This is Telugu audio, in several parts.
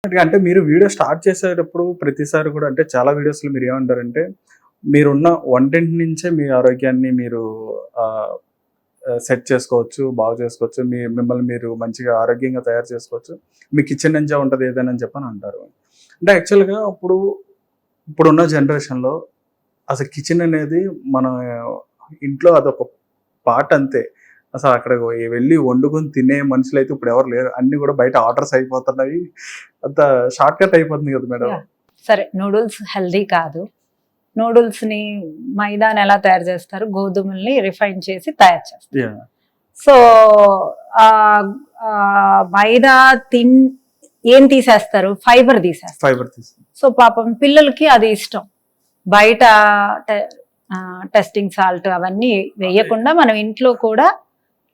అంటే మీరు వీడియో స్టార్ట్ చేసేటప్పుడు ప్రతిసారి కూడా అంటే చాలా వీడియోస్‌లో మీరు ఏమంటారంటే, మీరున్న వంటింటి నుంచే మీ ఆరోగ్యాన్ని మీరు ఆహ్, సెట్ చేసుకోవచ్చు, బాగు చేసుకోవచ్చు. మిమ్మల్ని మీరు మంచిగా ఆరోగ్యంగా తయారు చేసుకోవచ్చు. మీ కిచెన్ నుంచే ఉంటది ఏదైనా అని చెప్పని అంటారు. అంటే యాక్చువల్‌గా ఇప్పుడున్న జనరేషన్‌లో అసలు కిచెన్ అనేది మన ఇంట్లో అదొక పార్ట్ అంతే. అసలు అక్కడికి వెళ్లి వండుకొని తినే మనుషులైతే ఇప్పుడు ఎవరు లేరు. అన్నీ కూడా బయట ఆర్డర్స్ అయిపోతున్నాయి. అంత షార్ట్‌కట్ అయిపోతుంది కదా మేడం. యాహ్! సరే నూడిల్స్ హెల్తీ కాదు. నూడిల్స్‌ని మైదాని ఎలా తయారు చేస్తారు? గోధుమల్ని రిఫైన్ చేసి తయారు చేస్తారు. యాహ్! సో, మైదా ఏం తీసేస్తారు? ఫైబర్ తీసేస్తారు. ఫైబర్ తీసి. సో, పాపం పిల్లలకి అది ఇష్టం. బయట టెస్టింగ్ సాల్ట్ అవన్నీ వేయకుండా మనం ఇంట్లో కూడా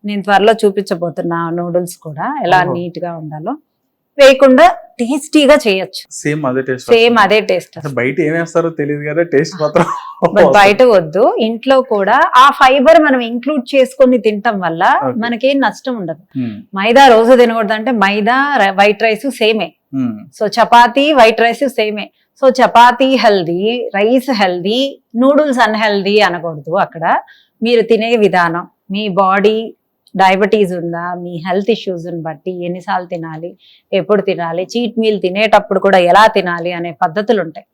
నేను త్వరలో చూపించబోతున్నా నూడిల్స్ కూడా ఎలా ఓహో. నీట్ గా ఉండాలో వేయకుండా టేస్టీగా చేయొచ్చు. సేమ్ అదే టేస్ట్. సేమ్ అదే టేస్ట్. అసలు బయట ఏం వేస్తారో తెలియదు కదా, టేస్ట్ మాత్రం బట్ బయట వద్దు, ఇంట్లో కూడా ఆ ఫైబర్ మనం ఇంక్లూడ్ చేసుకొని తినటం వల్ల Okay. మనకేం నష్టం ఉండదు. మైదా రోజు తినకూడదు అంటే మైదా వైట్ రైస్ సేమే. సో చపాతీ వైట్ రైస్ సేమే. So chapati healthy, rice healthy, noodles unhealthy అనకూడదు. అక్కడ మీరు తినే విధానం, మీ బాడీ డయాబెటీస్ ఉందా, మీ హెల్త్ ఇష్యూస్ బట్టి ఎన్నిసార్లు తినాలి, ఎప్పుడు తినాలి, చీట్ మీల్ తినేటప్పుడు కూడా ఎలా తినాలి అనే పద్ధతులు ఉంటాయి.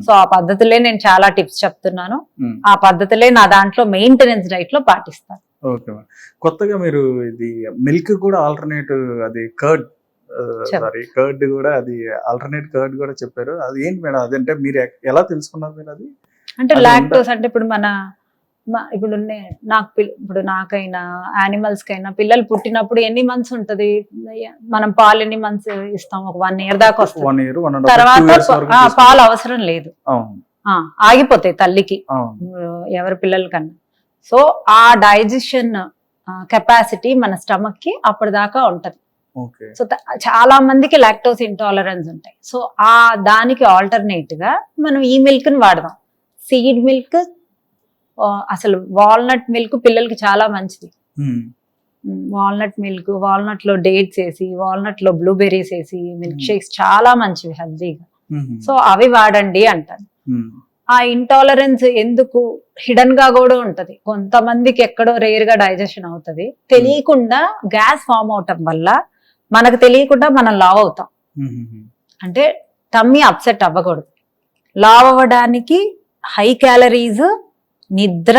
సో ఆ పద్ధతులే నేను చాలా టిప్స్ చెప్తున్నాను. ఆ పద్ధతులే నా దాంట్లో మెయింటెనెన్స్ డైట్ లో పాటిస్తాను. ఓకే. కొత్తగా మీరు ఇది మిల్క్ కూడా ఆల్టర్నేట్, అది కర్డ్, సారీ కర్డ్ కూడా, అది ఆల్టర్నేట్ కర్డ్ కూడా చెప్పారు. అది ఏంటి మేడం? అదంటే మీరు ఎలా తెలుసుకున్నారు మీరు అది? అంటే అది లాక్టోస్ అంటే ఇప్పుడు ఇప్పుడు నాకైనా యానిమల్స్ కైనా పిల్లలు పుట్టినప్పుడు ఎన్ని మంత్స్ ఉంటది, మనం పాలు ఎన్ని మంత్స్ ఇస్తాం? ఒక 1 year దాకా వస్తుంది. 1 year, 1.5 తర్వాత 2 years వరకు పాలు అవసరం లేదు, అవును. ఆగిపోతాయి తల్లికి, అవును. ఎవరి పిల్లలకన్నా. సో ఆ డైజెషన్ కెపాసిటీ మన స్టమక్ కి అప్పటిదాకా ఉంటది. ఓకే. సో చాలా మందికి లాక్టోస్ ఇంటాలరెన్స్ ఉంటాయి. సో దానికి ఆల్టర్నేట్ గా మనం ఈ మిల్క్ ని వాడదాం. సీడ్ మిల్క్, అసలు వాల్నట్ మిల్క్ పిల్లలకి చాలా మంచిది. వాల్నట్ మిల్క్, వాల్నట్ లో డేట్స్ వేసి, వాల్నట్ లో బ్లూబెర్రీస్ వేసి మిల్క్ షేక్స్ చాలా మంచివి హెల్దీగా. సో అవి వాడండి అంటాను. ఆ ఇంటాలరెన్స్ ఎందుకు హిడెన్ గా కూడా ఉంటది. కొంతమందికి ఎక్కడో రేర్ గా డైజెషన్ అవుతది, తెలియకుండా గ్యాస్ ఫామ్ అవటం వల్ల మనకు తెలియకుండా మనం లావ్ అవుతాం. అంటే టమ్మీ అప్సెట్ అవ్వకూడదు. లావ్ అవ్వడానికి హై క్యాలరీస్, నిద్ర,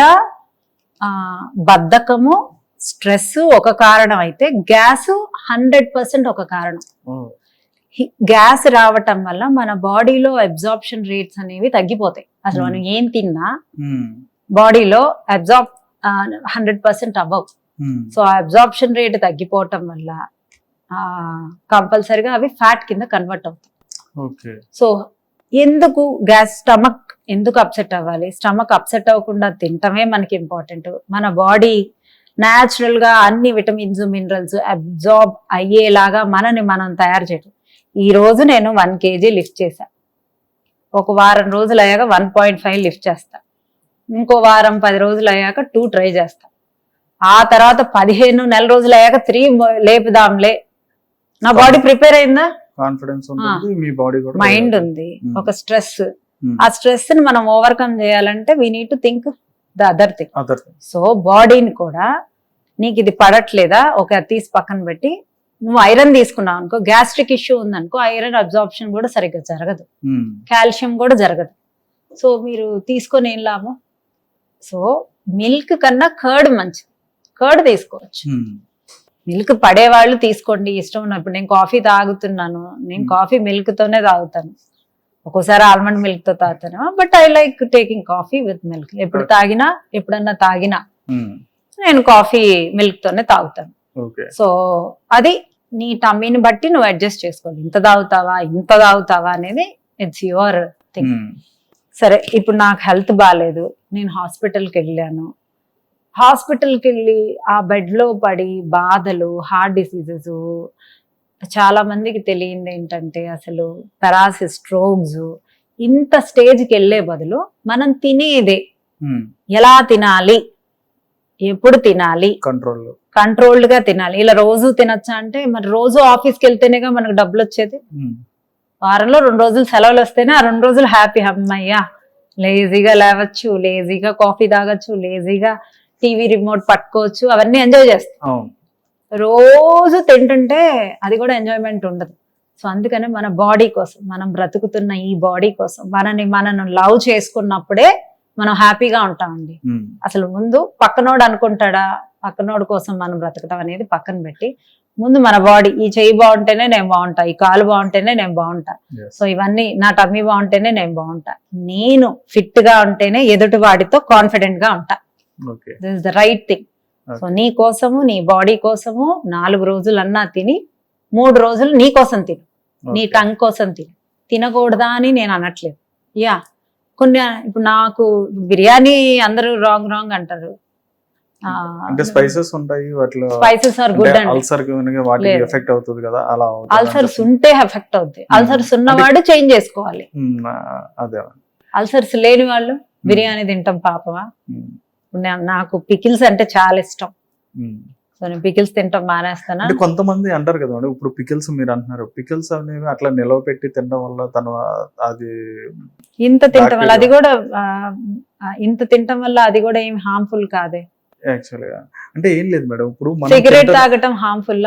బద్ధకము, స్ట్రెస్ ఒక కారణం అయితే గ్యాస్ 100% ఒక కారణం. గ్యాస్ రావటం వల్ల మన బాడీలో అబ్జార్ప్షన్ రేట్స్ అనేవి తగ్గిపోతాయి. అసలు మనం ఏం తిన్నా బాడీలో 100% అవ్వవు. సో ఆ అబ్జార్ప్షన్ రేట్ తగ్గిపోవటం వల్ల కంపల్సరిగా అవి ఫ్యాట్ కింద కన్వర్ట్ అవుతాయి. సో ఎందుకు గ్యాస్, స్టమక్ ఎందుకు అప్సెట్ అవ్వాలి? స్టమక్ అప్సెట్ అవ్వకుండా తినటమే మనకి ఇంపార్టెంట్. మన బాడీ న్యాచురల్ గా అన్ని విటమిన్స్, మినరల్స్ అబ్జార్బ్ అయ్యేలాగా మనని మనం తయారు చేయటం. ఈ రోజు నేను 1 kg లిఫ్ట్ చేశా, ఒక వారం రోజులు అయ్యాక 1.5 లిఫ్ట్ చేస్తా, ఇంకో వారం 10 రోజులు అయ్యాక 2 ట్రై చేస్తా, ఆ తర్వాత 15 నెల రోజులు అయ్యాక 3 లేపుదాంలే. నా బాడీ ప్రిపేర్ అయిందా? కాన్ఫిడెన్స్ ఉంటుంది, మీ బాడీ కూడా, మైండ్ ఉంది, ఒక స్ట్రెస్. ఆ స్ట్రెస్ ని మనం ఓవర్కమ్ చేయాలంటే we need to think the other thing. So బాడీని కూడా, నీకు ఇది పడట్లేదా, ఒక తీసి పక్కన పెట్టి, నువ్వు ఐరన్ తీసుకున్నావు అనుకో, గ్యాస్ట్రిక్ ఇష్యూ ఉందనుకో, ఐరన్ అబ్జార్ప్షన్ కూడా సరిగ్గా జరగదు, కాల్షియం కూడా జరగదు. సో మీరు తీసుకొని ఏం లాభం? సో మిల్క్ కన్నా కర్డ్ మంచిది, కర్డ్ తీసుకోవచ్చు. మిల్క్ పడేవాళ్ళు తీసుకోండి, ఇష్టం ఉన్నప్పుడు. నేను కాఫీ తాగుతున్నాను, నేను కాఫీ మిల్క్ తోనే తాగుతాను, ఒక్కోసారి ఆల్మండ్ మిల్క్ తో తాగుతాను, but I like taking coffee with milk. ఎప్పుడన్నా తాగినా నేను కాఫీ మిల్క్ తోనే తాగుతాను. సో అది నీ టమ్మీని బట్టి నువ్వు అడ్జస్ట్ చేసుకోవాలి. ఇంత తాగుతావా అనేది ఇట్స్ యువర్ థింగ్. సరే, ఇప్పుడు నాకు హెల్త్ బాగాలేదు, నేను హాస్పిటల్కి వెళ్ళాను. హాస్పిటల్కి వెళ్ళి ఆ బెడ్ లో పడి బాధలు, హార్ట్ డిసీజెస్, చాలా మందికి తెలియంది ఏంటంటే అసలు పెరాసిస్, స్ట్రోక్స్, ఇంత స్టేజ్కి వెళ్ళే బదులు మనం తినేదే ఎలా తినాలి, ఎప్పుడు తినాలి, కంట్రోల్డ్ గా తినాలి. ఇలా రోజు తినొచ్చా అంటే, మరి రోజు ఆఫీస్కి వెళ్తేనేగా మనకు డబ్బులు వచ్చేది. వారంలో 2 రోజులు సెలవులు వస్తేనే ఆ 2 రోజులు హ్యాపీ. అమ్మయ్యా లేజీగా లేవచ్చు, లేజీగా కాఫీ తాగొచ్చు, లేజీగా టీవీ రిమోట్ పట్టుకోవచ్చు, అవన్నీ ఎంజాయ్ చేస్తాం. అవును. రోజు తింటుంటే అది కూడా ఎంజాయ్మెంట్ ఉండదు. సో అందుకనే మన బాడీ కోసం, మనం బ్రతుకుతున్న ఈ బాడీ కోసం మనను లవ్ చేసుకున్నప్పుడే మనం హ్యాపీగా ఉంటామండి. అసలు ముందు పక్కనోడు అనుకుంటాడా, పక్కనోడు కోసం మనం బ్రతకడం అనేది పక్కన పెట్టి ముందు మన బాడీ, ఈ చెయ్యి బాగుంటేనే నేను బాగుంటా, ఈ కాలు బాగుంటేనే నేను బాగుంటా, సో ఇవన్నీ నా టమ్మీ బాగుంటేనే నేను బాగుంటా, నేను ఫిట్ గా ఉంటేనే ఎదుటి వాడితో కాన్ఫిడెంట్ గా ఉంటా. This is the right thing. So నీ కోసము, నీ బాడీ కోసము 4 రోజులన్నా తిని 3 రోజులు నీ కోసం తిను, నీ టంగ్ కోసం తినకూడదా అని నేను అనట్లేదు. యా కొన్ని ఇప్పుడు నాకు బిర్యానీ అందరూ రాంగ్ అంటారు. అంటే స్పైసెస్ ఉంటాయి వాటిలో, స్పైసెస్ ఆర్ గుడ్ అండి. అల్సర్ వాటికి ఎఫెక్ట్ అవుతుంది కదా, అలా అల్సర్స్ ఉంటే ఎఫెక్ట్ అవుతాయి. అల్సర్స్ ఉన్నవాడు చేంజ్ చేసుకోవాలి. అదే అల్సర్స్ లేని వాళ్ళు బిర్యానీ తింటాం పాపమా. నాకు పికిల్స్ అంటే చాలా ఇష్టం. సో నేను పికిల్స్ తింటాం మానేస్తానా. కొంతమంది అంటారు కదా మేడం, ఇప్పుడు పికిల్స్ మీరు అంటున్నారు, పికిల్స్ అనేవి అట్లా నిలవ పెట్టి తినడం వల్ల అది ఇంత తింటాం వల్ల అది కూడా ఏం హార్మ్ఫుల్ కాదే. యాక్చువల్గా అంటే ఏం లేదు మేడం, ఇప్పుడు సిగరెట్ తాగటం హార్మ్ఫుల్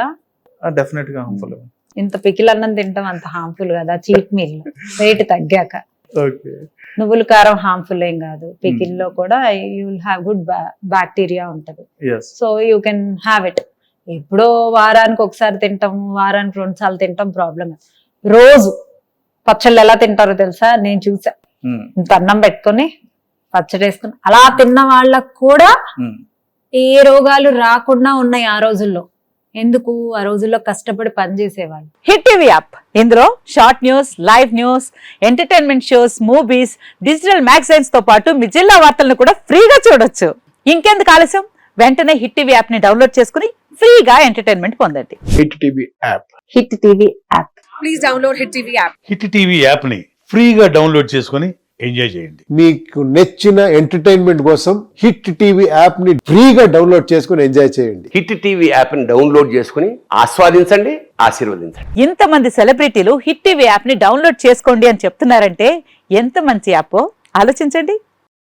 డెఫినెట్ గా హార్మ్ఫుల్. ఇంత పికిల్ అన్నం తింటాం అంత హార్మ్ఫుల్ కదా. చీట్ మీల్ వెయిట్ తగ్గాక. నువ్వుల కారం హార్మ్ఫుల్ ఏం కాదు. పికిల్ లో కూడా you will have good bacteria ఉంటది. So you can have it. ఎప్పుడో వారానికి ఒకసారి తింటాం, వారానికి 2 సార్లు తింటాం ప్రాబ్లం. రోజు పచ్చళ్ళు ఎలా తింటారో తెలుసా, నేను చూసా. ఇంత అన్నం పెట్టుకొని పచ్చడి వేసుకుని అలా తిన్న వాళ్ళకు కూడా ఏ రోగాలు రాకుండా ఉన్నాయి ఆ రోజుల్లో. ఎందుకు? ఆ రోజుల్లో కష్టపడి పనిచేసేవాళ్ళు. హిట్ టీవీ యాప్, ఇందులో short news, live news, entertainment shows, movies, digital magazines తో పాటు మీ జిల్లా వార్తలను కూడా ఫ్రీగా చూడొచ్చు. ఇంకెందుకు ఆలస్యం, వెంటనే హిట్ టీవీ యాప్ ని డౌన్లోడ్ చేసుకుని ఫ్రీగా ఎంటర్టైన్మెంట్ పొందండి. Hit TV app. Hit TV app. Please download hit TV app. Hit TV app ని ఫ్రీగా డౌన్లోడ్ చేసుకుని ఎంజాయ్ చేయండి. మీకు నచ్చిన ఎంటర్టైన్మెంట్ కోసం హిట్ టీవీ యాప్ ని ఫ్రీగా డౌన్లోడ్ చేసుకుని ఎంజాయ్ చేయండి. హిట్ టీవీ యాప్ ని డౌన్లోడ్ చేసుకుని ఆస్వాదించండి, ఆశీర్వదించండి. ఇంతమంది సెలబ్రిటీలు హిట్ టీవీ యాప్ ని డౌన్లోడ్ చేసుకోండి అని చెప్తున్నారంటే ఎంత మంచి యాప్ ఆలోచించండి.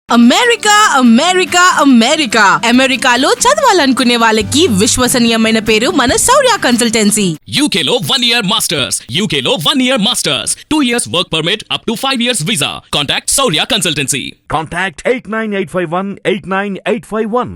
అమెరికా అమెరికా అమెరికా అమెరికాలో చదవాలనుకునే వాళ్ళకి విశ్వసనీయమైన పేరు మన శౌర్య కన్సల్టెన్సీ. UK లో 1 year masters. UK లో 1 year masters. 2 years work permit up to 5 years visa. Contact Saurya Consultancy. Contact 89851 89851.